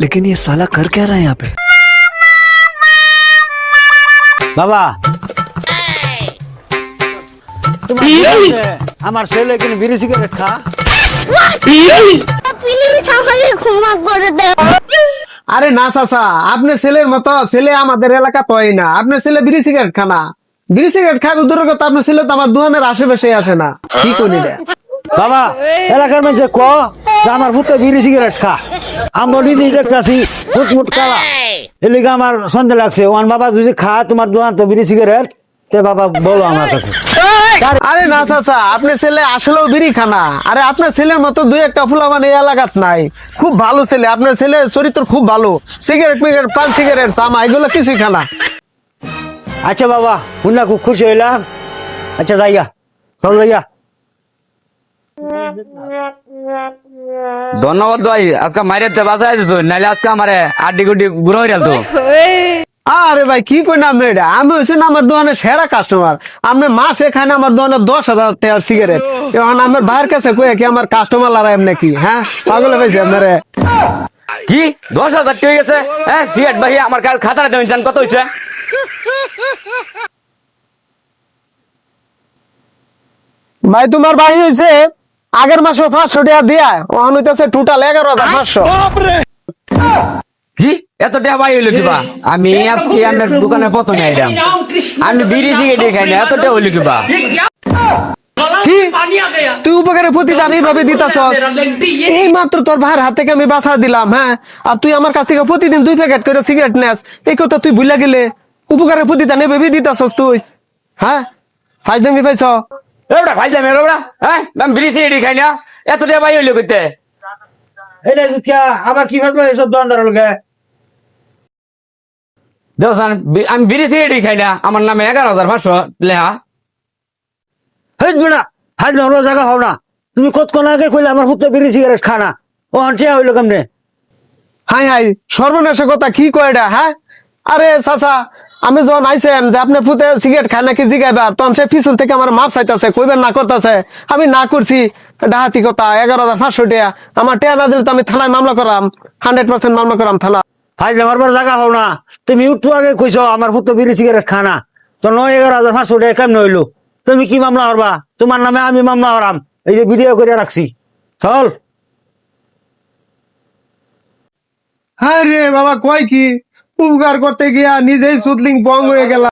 लेकिन ये साला कर क्या रहा है यहाँ पे? বাবা আমার ছেলে কিন্তু বিড়ি সিগারেট খা প্লিজ আমাকে ক্ষমা করে দাও। আরে না চাচা, আপনার ছেলের মতো ছেলে আমাদের এলাকা তো হয় না। আপনার ছেলে বিড়ি সিগারেট খানা, বিড়ি সিগারেট খাবে দূরের কথা, আপনার ছেলে তো আমার দোকানের আশেপাশে আসে না। কি করি রে বাবা এলাকার মানুষ ক যে আমার পুত্র বিড়ি সিগারেট খা, আমরা নিজে দেখতেছি ফুটফুট কালা, এলিগে আমার সন্দেহ লাগছে। ওয়ান বাবা যদি খা তোমার দোকান তো বিড়ি সিগারেট, তে বাবা বলো আমার কাছে। আরে না চাচা, আপনার ছেলে আসলেও বিড়ি খানা। আরে আপনার ছেলের মতো দুই একটা ফুলাবান এই এলাকাত নাই। খুব ভালো ছেলে, আপনার ছেলের চরিত্র খুব ভালো। সিগারেট মিগারেট পান সিগারেট চামা এগুলো কিছুই খানা। আচ্ছা বাবা শুনলা খুব খুশি হইলাম। আচ্ছা যাইয়া চল যাইয়া। ধন্যবাদ ভাই, আজকে মাইরেতে বাঁচাই দিছো, নাইলে আজকে আমারে আড্ডি গুড্ডি বুড়ো হয়ে তো। আরে ভাই কি কই না মেয়েটা, আমি হচ্ছে না আমার দোকানের সেরা কাস্টমার। আপনি মাসে খান আমার দোকানে 10,000 টাকার সিগারেট, এখন আমার ভাইয়ের কাছে কয়ে কি আমার কাস্টমার লড়াই নাকি? হ্যাঁ পাগল হয়েছে আপনারে। কি 10,000 টাকা হয়ে গেছে? হ্যাঁ সিগারেট ভাই আমার কাছে খাতাটা দেবেন, জান কত হয়েছে? ভাই তোমার ভাই হয়েছে আগের মাসে 500 টাকা দিয়া, ওখান হইতেছে টোটাল 11,500। কি এত টাকা ভাই হইলো কিবা? আমি আজকে আমার দোকানে প্রথমে আইলাম, আমি বিড়ি সিগারেট খাই না, এত টাকা হইলো কিবা? কি তুই উপকারের প্রতিদান এইভাবে দিতাছস? এই মাত্র তোর ভাইয়ের হাত থেকে আমি বাঁচা দিলাম, হ্যাঁ, আর তুই আমার কাছ থেকে প্রতিদিন 2 প্যাকেট করে সিগারেট নেস, এই কথা তুই ভুলে গেলে? উপকারের প্রতিদান এইভাবে দিতাছস তুই? হ্যাঁ ফাইজলামি পাইছ? এবড়া ভাই যাবে এবড়া, হ্যাঁ আমি বিড়ি সিগারেট খাই না, এত টাকা ভাই হইলো কইতে? এটা দুঃখিয়া আবার কি ভাবলো এসব দোকানদার লোকে? দেওসান আমি বিড়ি সিগারেট খাই না, আমার নামে 11,500 লেহা। হেই না হাই না ওরা জায়গা হও না, তুমি কতক্ষণ আগে কইলে আমার পুত্র বিড়ি সিগারেট খানা, ও হাঁটিয়া হইলো কেমনে? হাই হাই সর্বনাশের কথা কি কয় এটা? হ্যাঁ আরে চাচা, আমি যখন আইসেন যে আপনার পুতে সিগারেট খায় নাকি জিগাইবার, তখন সে পিছন থেকে আমার মাপ চাইতেছে, কইবেন না করতেছে। আমি না করছি, ডাহাতি কথা। 11,500 টাকা আমার টাকা না দিলে তো আমি থানায় মামলা করাম, 100% মামলা করাম থানা। হাই না আমার জায়গা হও না, তুমি উঠতো আগে কইছো আমার পুত্র বিড়ি সিগারেট খানা, তো 9,11,500 টাকা কেমনে হইলো? তুমি কি মামলা করবা? তোমার নামে আমি মামলা করাম, এই যে ভিডিও করে রাখছি। চল। হ্যাঁ রে বাবা, কয় কি উপকার করতে গিয়া নিজেই সুদলিং বং হয়ে গেল।